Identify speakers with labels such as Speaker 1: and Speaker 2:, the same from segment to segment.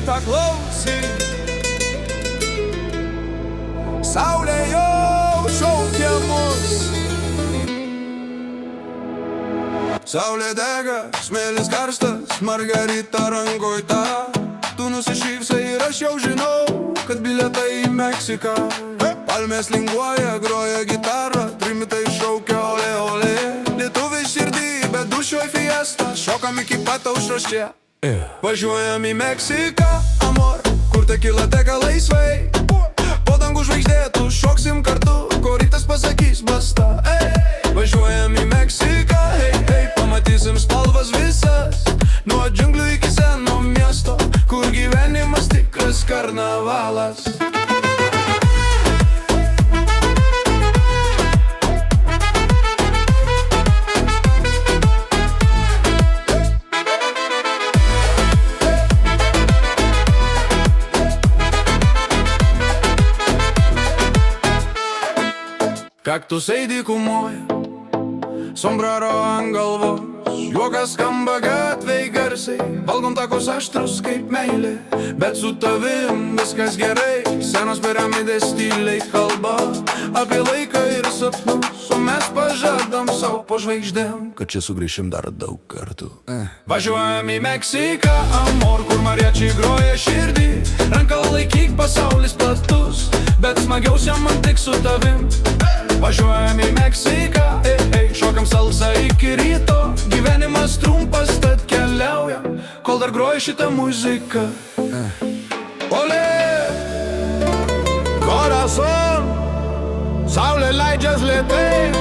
Speaker 1: rytą klausyk. Saulė jau šaukia mus. Saulė dega, smėlis karstas, margarita rankoj ta. Tu nusišypsai ir aš jau žinau, kad bilietai į Meksiką. Palmės linguoja, groja gitarą, trimitai šaukia olė olė. Lietuviai širdį, bet dušioj fiesta, šokam iki pat aušros čia. Važiuojam į Meksiką, amor, kur tekila teka laisvai. Po dangų žvaigždėtų šoksim kartu, ko rytas pasakys basta. Važiuojam į Meksiką, hei, hei, pamatysim spalvas visas. Nuo džiunglių iki seno miesto, kur gyvenimas tikras karnavalas. Kaktusai dykumoja, sombrero ant galvos, juokas skamba gatvėj garsiai, valgom takus aštrus kaip meilė, bet su tavim viskas gerai. Senos piramidės tyliai kalba apie laiką ir sapnus, o mes pažadam savo po žvaigždėm, kad čia sugrįšim dar daug kartų. Važiuojam į Meksiką, amor, kur mariečiai groja širdį. Ranką laikyk, pasaulis platus, bet smagiausia man tik su tavim. Važiuojam į Meksiką, šokam salsą iki ryto. Gyvenimas trumpas, tad keliaujam, kol dar groja šitą muziką. Olė, corazon, saulė leidžias lėtai.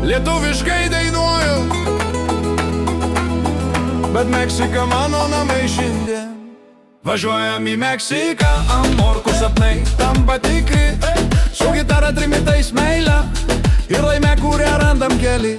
Speaker 1: Lietuviškai dainuoju, bet Meksika mano namai šiandien. Važiuojam į Meksiką, amor, kur sapnai tampa tikri. Su gitara trimitais meilę ir laimę, kurią randam keli.